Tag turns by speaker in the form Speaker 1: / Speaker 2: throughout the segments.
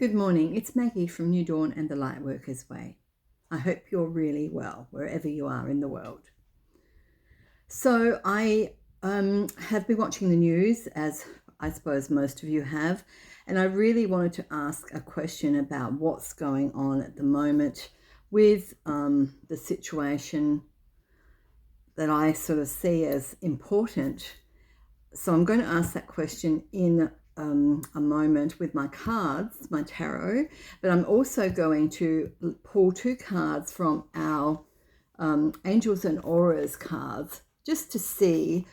Speaker 1: Good morning, it's Maggie from New Dawn and the Lightworkers Way. I hope you're really well wherever you are in the world. So I have been watching the news, as I suppose most of you have, and I really wanted to ask a question about what's going on at the moment with the situation that I sort of see as important. So I'm going to ask that question in a moment with my cards, my tarot, but I'm also going to pull two cards from our Angels and Auras cards just to see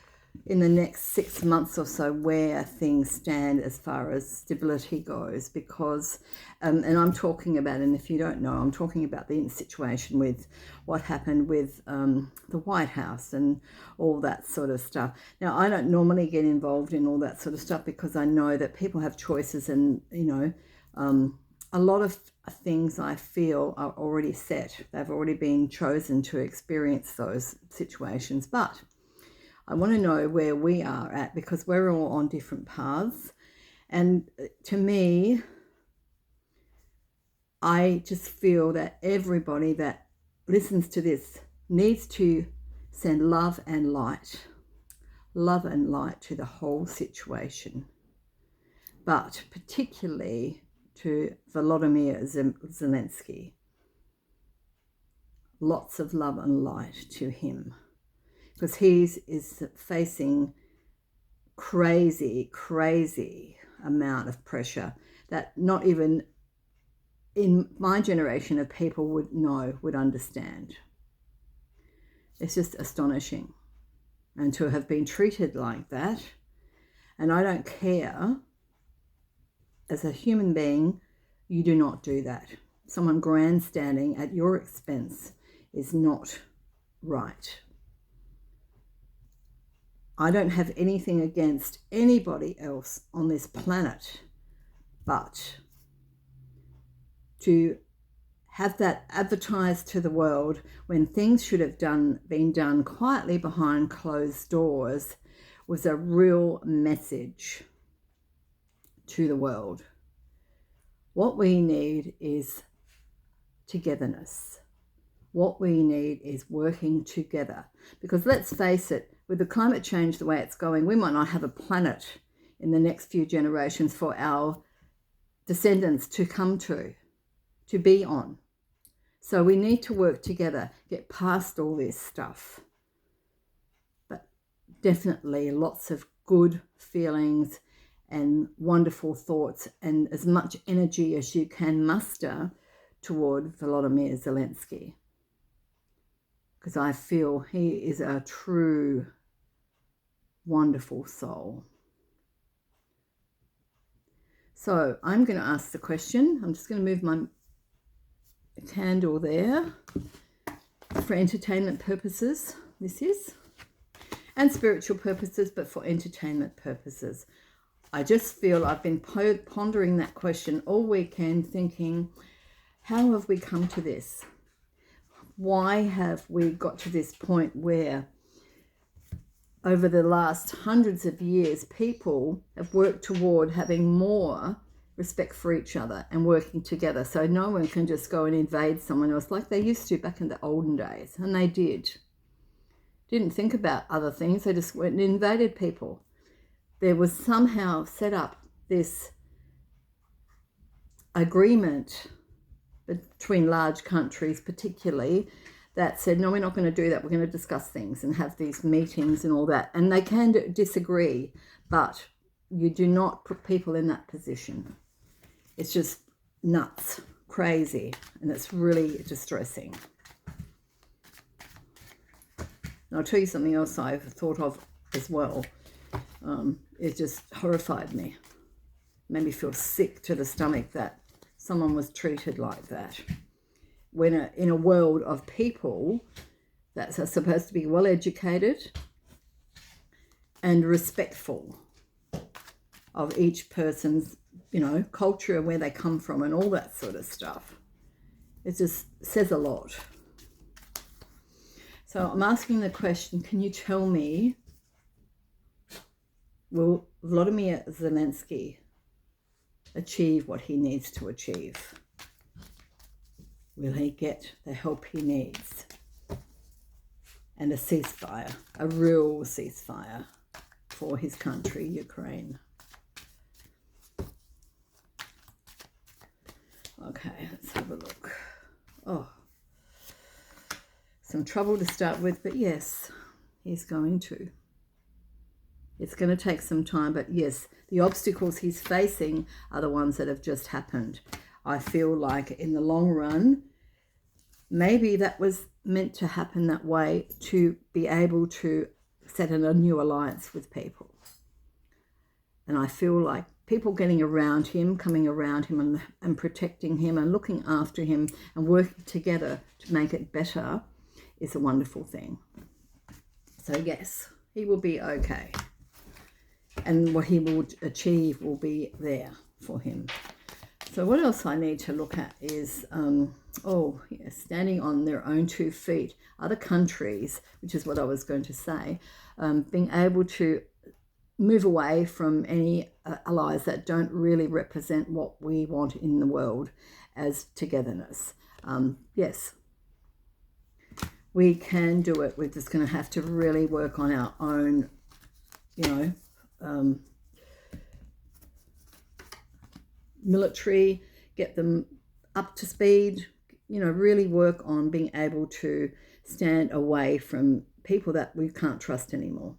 Speaker 1: in the next 6 months or so where things stand as far as stability goes, because and I'm talking about, and if you don't know, I'm talking about the situation with what happened with the White House and all that sort of stuff. Now, I don't normally get involved in all that sort of stuff because I know that people have choices, and a lot of things I feel are already set. They've already been chosen to experience those situations, but I want to know where we are at, because we're all on different paths. And to me, I just feel that everybody that listens to this needs to send love and light to the whole situation, but particularly to Volodymyr Zelensky. Lots of love and light to him, because he is facing crazy amount of pressure that not even in my generation of people would understand. It's just astonishing, and to have been treated like that. And I don't care, as a human being, you do not do that. Someone grandstanding at your expense is not right. I don't have anything against anybody else on this planet, but to have that advertised to the world when things should have been done quietly behind closed doors was a real message to the world. What we need is togetherness. What we need is working together, because let's face it, with the climate change the way it's going, we might not have a planet in the next few generations for our descendants to come to be on. So we need to work together, get past all this stuff. But definitely lots of good feelings and wonderful thoughts, and as much energy as you can muster toward Volodymyr Zelensky, because I feel he is a true wonderful soul. So I'm going to ask the question. I'm just going to move my candle there for entertainment purposes. This is, and spiritual purposes, but for entertainment purposes. I just feel I've been pondering that question all weekend, thinking, how have we come to this? Why have we got to this point where over the last hundreds of years, people have worked toward having more respect for each other and working together, so no one can just go and invade someone else like they used to back in the olden days? And they didn't think about other things. They just went and invaded people. There was somehow set up this agreement between large countries particularly that said, no, we're not going to do that. We're going to discuss things and have these meetings and all that. And they can disagree, but you do not put people in that position. It's just nuts, crazy, and it's really distressing. And I'll tell you something else I've thought of as well. It just horrified me. Made me feel sick to the stomach that someone was treated like that. When in a world of people that are supposed to be well educated and respectful of each person's, culture and where they come from and all that sort of stuff. It just says a lot. So I'm asking the question, can you tell me, will Volodymyr Zelensky achieve what he needs to achieve? Will he get the help he needs? And a ceasefire, a real ceasefire for his country, Ukraine. Okay, let's have a look. Oh, some trouble to start with, but yes, he's going to. It's going to take some time, but yes, the obstacles he's facing are the ones that have just happened. I feel like in the long run, maybe that was meant to happen that way to be able to set a new alliance with people. And I feel like people getting around him, coming around him and protecting him and looking after him and working together to make it better is a wonderful thing. So yes, he will be okay. And what he will achieve will be there for him. So what else I need to look at is, standing on their own 2 feet. Other countries, which is what I was going to say, being able to move away from any allies that don't really represent what we want in the world as togetherness. Yes, we can do it. We're just going to have to really work on our own, military, get them up to speed, really work on being able to stand away from people that we can't trust anymore.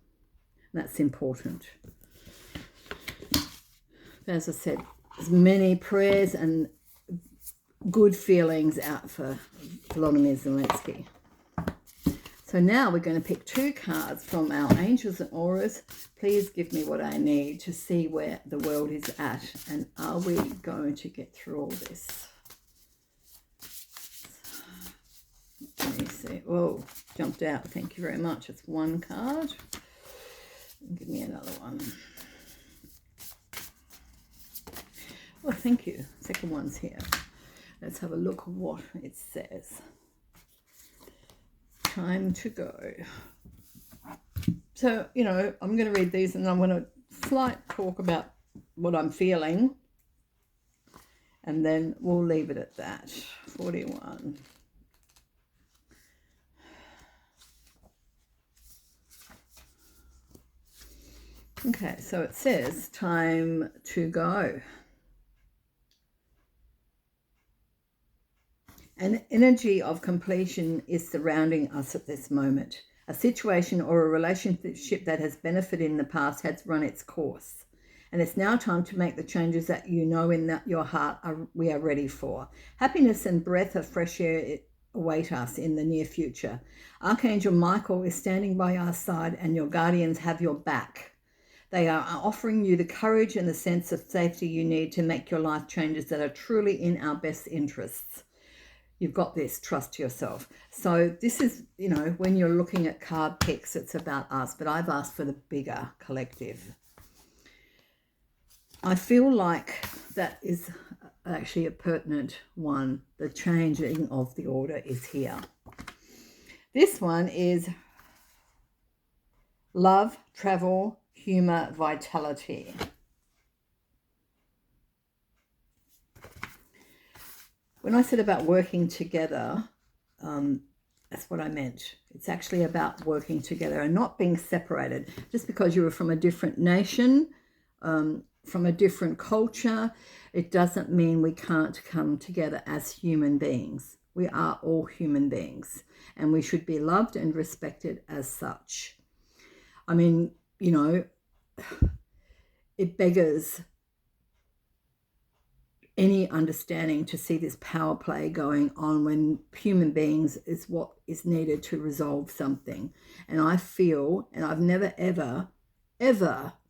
Speaker 1: That's important. As I said, there's many prayers and good feelings out for Volodymyr Zelensky. So now we're going to pick 2 cards from our Angels and Auras. Please give me what I need to see where the world is at. And are we going to get through all this? Let me see. Whoa, jumped out. Thank you very much. It's 1 card. Give me another one. Oh, thank you. Second one's here. Let's have a look at what it says. Time to go. So, I'm going to read these and I'm going to slight talk about what I'm feeling. And then we'll leave it at that. 41. Okay, so it says time to go. An energy of completion is surrounding us at this moment. A situation or a relationship that has benefited in the past has run its course. And it's now time to make the changes that in your heart we are ready for. Happiness and breath of fresh air await us in the near future. Archangel Michael is standing by our side and your guardians have your back. They are offering you the courage and the sense of safety you need to make your life changes that are truly in our best interests. You've got this, trust yourself. So this is, when you're looking at card picks, it's about us, but I've asked for the bigger collective. I feel like that is actually a pertinent one. The changing of the order is here. This one is love, travel, humor, vitality. When I said about working together, that's what I meant. It's actually about working together and not being separated. Just because you were from a different nation, from a different culture, it doesn't mean we can't come together as human beings. We are all human beings and we should be loved and respected as such. I mean, it beggars any understanding to see this power play going on when human beings is what is needed to resolve something. And I feel, and I've never, ever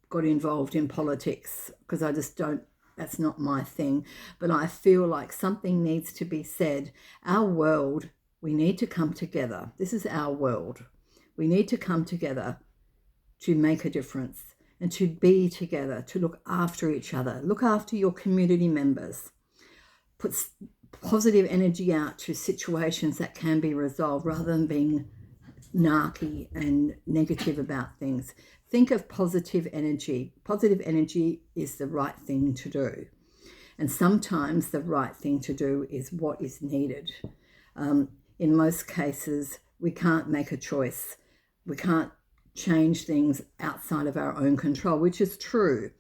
Speaker 1: got involved in politics because I just don't, that's not my thing. But I feel like something needs to be said. Our world, we need to come together. This is our world. We need to come together to make a difference and to be together, to look after each other, look after your community members, put positive energy out to situations that can be resolved rather than being narky and negative about things. Think of positive energy. Positive energy is the right thing to do. And sometimes the right thing to do is what is needed. In most cases, we can't make a choice. We can't change things outside of our own control, which is true.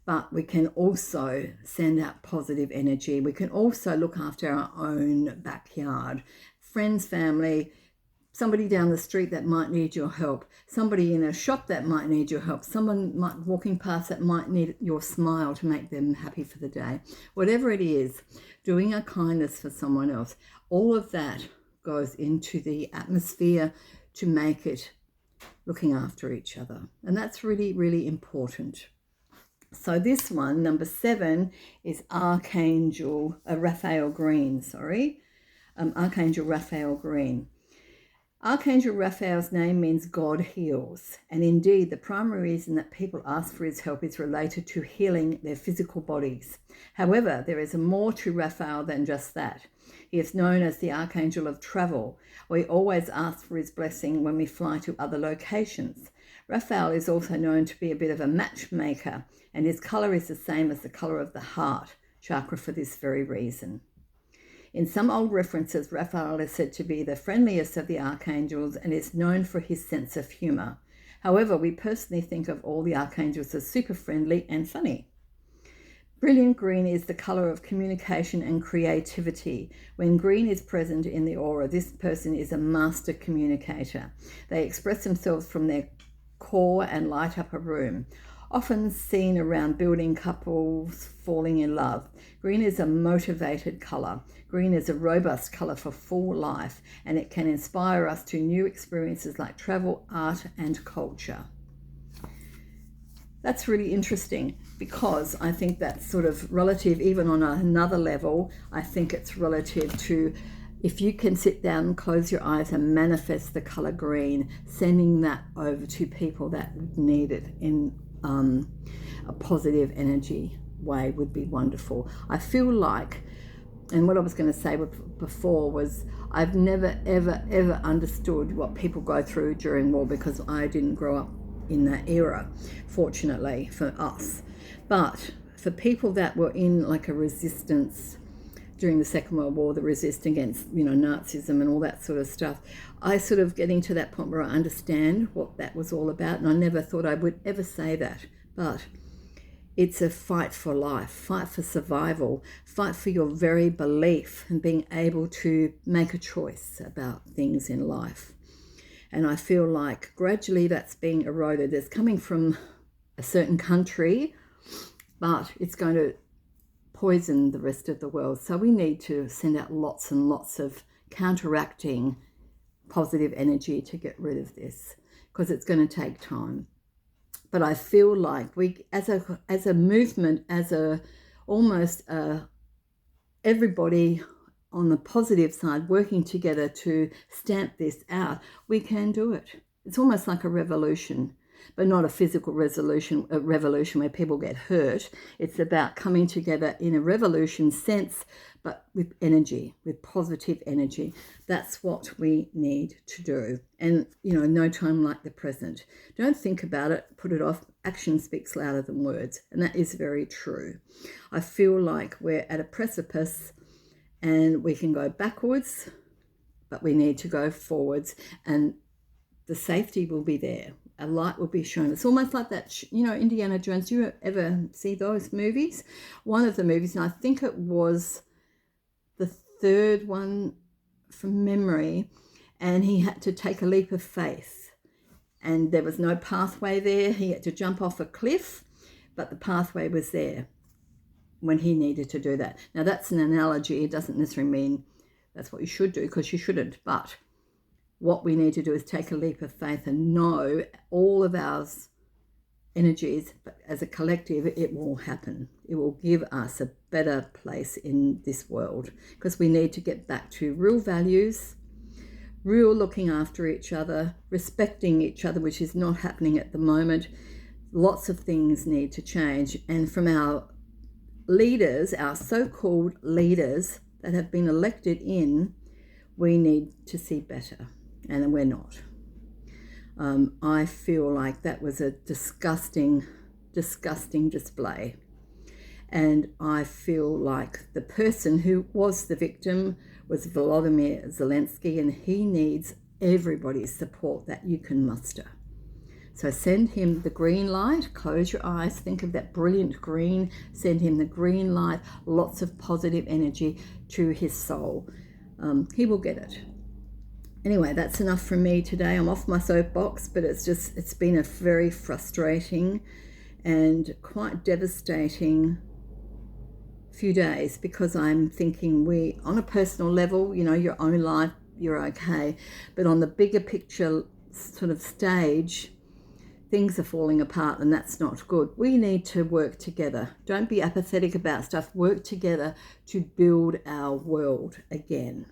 Speaker 1: But we can also send out positive energy. We can also look after our own backyard. Friends, family, somebody down the street that might need your help, somebody in a shop that might need your help, someone walking past that might need your smile to make them happy for the day. Whatever it is, doing a kindness for someone else, all of that goes into the atmosphere to make it looking after each other. And that's really, really important. So this one, number 7, is Archangel Raphael Green, Archangel Raphael Green. Archangel Raphael's name means God heals, and indeed the primary reason that people ask for his help is related to healing their physical bodies. However, there is more to Raphael than just that. He is known as the Archangel of Travel. We always ask for his blessing when we fly to other locations. Raphael is also known to be a bit of a matchmaker, and his colour is the same as the colour of the heart chakra for this very reason. In some old references, Raphael is said to be the friendliest of the archangels and is known for his sense of humour. However, we personally think of all the archangels as super friendly and funny. Brilliant green is the colour of communication and creativity. When green is present in the aura, this person is a master communicator. They express themselves from their core and light up a room. Often seen around building couples falling in love. Green is a motivated colour. Green is a robust colour for full life, and it can inspire us to new experiences like travel, art, and culture. That's really interesting because I think that's sort of relative, even on another level. I think it's relative to if you can sit down and close your eyes and manifest the colour green, sending that over to people that need it in a positive energy way would be wonderful. I feel like, and what I was going to say before was, I've never, ever, ever understood what people go through during war because I didn't grow up in that era, fortunately for us. But for people that were in like a resistance during the Second World War, the resistance against, Nazism and all that sort of stuff, I sort of getting to that point where I understand what that was all about, and I never thought I would ever say that, but it's a fight for life, fight for survival, fight for your very belief and being able to make a choice about things in life. And I feel like gradually that's being eroded. It's coming from a certain country, but it's going to poison the rest of the world. So we need to send out lots and lots of counteracting positive energy to get rid of this, because it's going to take time. But I feel like we, as a movement, everybody on the positive side working together to stamp this out, we can do it. It's almost like a revolution, but not a physical a revolution where people get hurt. It's about coming together in a revolution sense, but with energy, with positive energy. That's what we need to do. And, no time like the present. Don't think about it, put it off. Action speaks louder than words. And that is very true. I feel like we're at a precipice and we can go backwards, but we need to go forwards, and the safety will be there. A light will be shown. It's almost like that, Indiana Jones. Do you ever see those movies? One of the movies, and I think it was the third one from memory, and he had to take a leap of faith, and there was no pathway there. He had to jump off a cliff, but the pathway was there when he needed to do that. Now, that's an analogy. It doesn't necessarily mean that's what you should do, because you shouldn't, but what we need to do is take a leap of faith and know all of our energies, but as a collective, it will happen. It will give us a better place in this world, because we need to get back to real values, real looking after each other, respecting each other, which is not happening at the moment. Lots of things need to change. And from our leaders, our so-called leaders that have been elected in, we need to see better. And we're not. I feel like that was a disgusting display. And I feel like the person who was the victim was Volodymyr Zelensky, and he needs everybody's support that you can muster. So send him the green light, close your eyes, think of that brilliant green, send him the green light, lots of positive energy to his soul. He will get it. Anyway, that's enough from me today. I'm off my soapbox, but it's been a very frustrating and quite devastating few days, because I'm thinking on a personal level, your own life, you're okay. But on the bigger picture sort of stage, things are falling apart, and that's not good. We need to work together. Don't be apathetic about stuff. Work together to build our world again.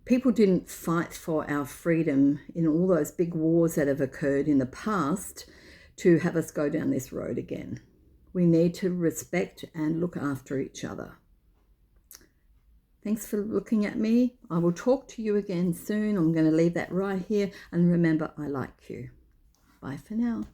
Speaker 1: People didn't fight for our freedom in all those big wars that have occurred in the past to have us go down this road again. We need to respect and look after each other. Thanks for looking at me. I will talk to you again soon. I'm going to leave that right here. And remember, I like you. Bye for now.